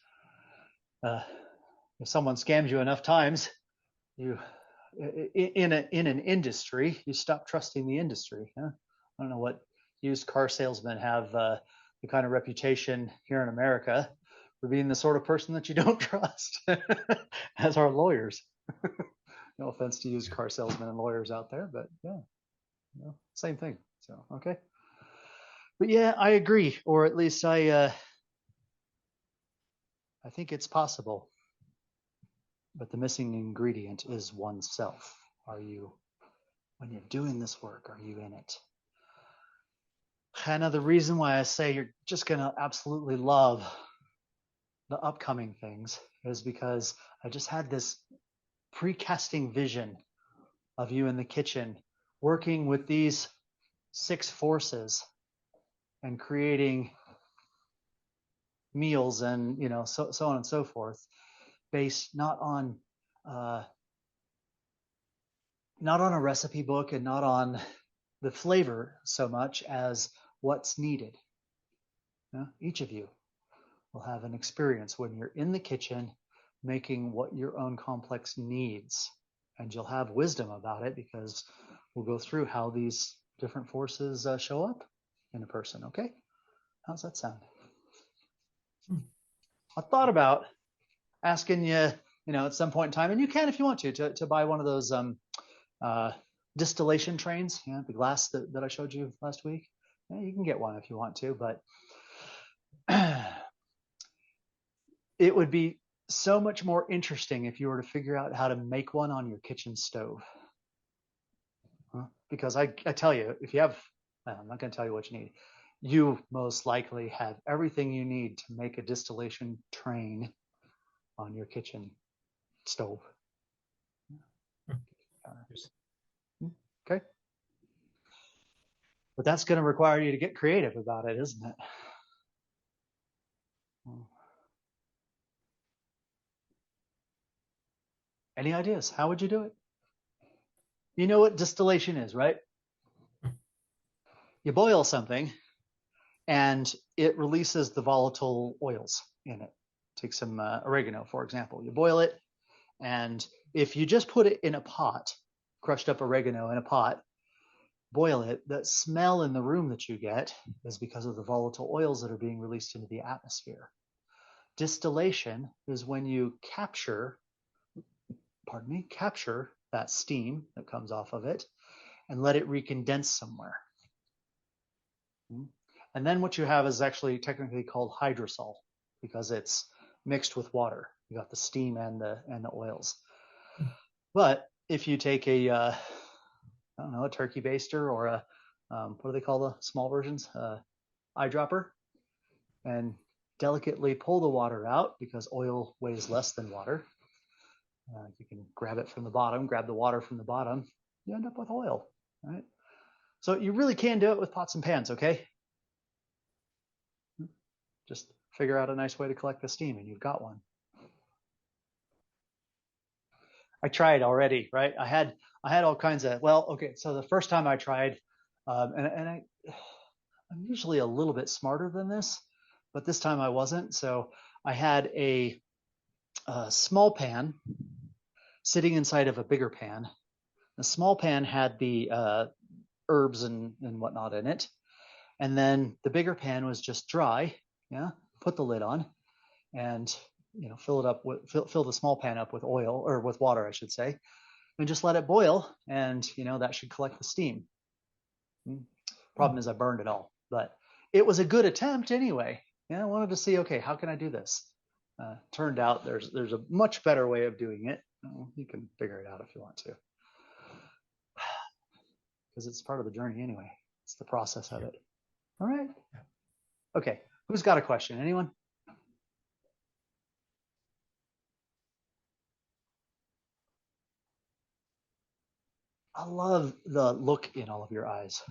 [SPEAKER 1] if someone scams you enough times, you in an industry, you stop trusting the industry. I don't know what used car salesmen have the kind of reputation here in America for being the sort of person that you don't trust, as are lawyers. No offense to used car salesmen and lawyers out there, but yeah, same thing. So, okay. But yeah, I agree, or at least I think it's possible. But the missing ingredient is oneself. Are you, when you're doing this work, are you in it? Kind of the reason why I say you're just going to absolutely love the upcoming things is because I just had this precasting vision of you in the kitchen working with these 6 forces and creating meals and so on and so forth, based not on a recipe book and not on the flavor so much as what's needed. Each of you will have an experience when you're in the kitchen making what your own complex needs, and you'll have wisdom about it because we'll go through how these different forces show up in a person. Okay, how's that sound? I thought about asking you, at some point in time, and you can if you want to buy one of those distillation trains, the glass that I showed you last week. You can get one if you want to, but it would be so much more interesting if you were to figure out how to make one on your kitchen stove. Because I tell you, if you have, I'm not going to tell you what you need. You most likely have everything you need to make a distillation train on your kitchen stove. Okay. But that's going to require you to get creative about it, isn't it? Any ideas? How would you do it? You know what distillation is, right? You boil something and it releases the volatile oils in it. Take some oregano, for example. You boil it, and if you just put it in a pot, crushed up oregano in a pot, boil it, the smell in the room that you get is because of the volatile oils that are being released into the atmosphere. Distillation is when you capture that steam that comes off of it and let it recondense somewhere. And then what you have is actually technically called hydrosol because it's mixed with water. You got the steam and the oils. But if you take a turkey baster or a what do they call the small versions? Eyedropper, and delicately pull the water out because oil weighs less than water. You can grab it from the bottom, grab the water from the bottom, you end up with oil, right? So you really can do it with pots and pans, okay? Just figure out a nice way to collect the steam and you've got one. I tried already, right? I had all kinds of, so the first time I tried, I'm usually a little bit smarter than this, but this time I wasn't. So I had a small pan sitting inside of a bigger pan. The small pan had the herbs and whatnot in it. And then the bigger pan was just dry. Put the lid on and fill it up with fill the small pan up with oil, or with water, I should say, and just let it boil, and that should collect the steam. Problem is I burned it all, but it was a good attempt anyway. I wanted to see, okay, how can I do this? Turned out there's a much better way of doing it. You can figure it out if you want to, because it's part of the journey anyway. It's the process of it. All right. Okay. Who's got a question? Anyone? I love the look in all of your eyes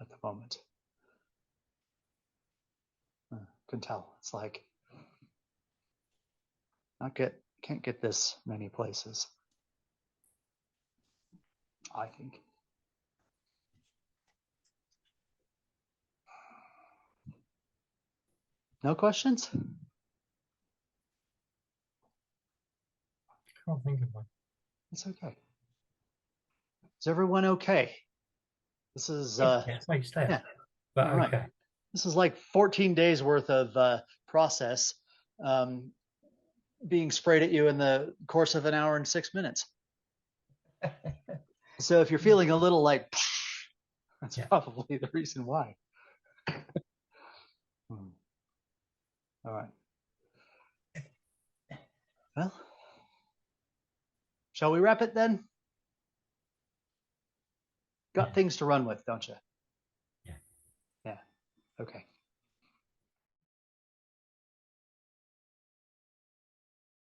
[SPEAKER 1] at the moment. Can tell. It's like can't get this many places, I think. No questions?
[SPEAKER 2] Can't think of one.
[SPEAKER 1] It's okay. Is everyone okay? This is
[SPEAKER 2] Makes sense.
[SPEAKER 1] yeah.
[SPEAKER 2] But
[SPEAKER 1] All right.
[SPEAKER 2] okay.
[SPEAKER 1] This is like 14 days worth of process being sprayed at you in the course of an hour and 6 minutes. So if you're feeling a little like, that's probably the reason why. All right. Well, shall we wrap it then? Got things to run with, don't you?
[SPEAKER 2] Yeah.
[SPEAKER 1] Yeah. Okay.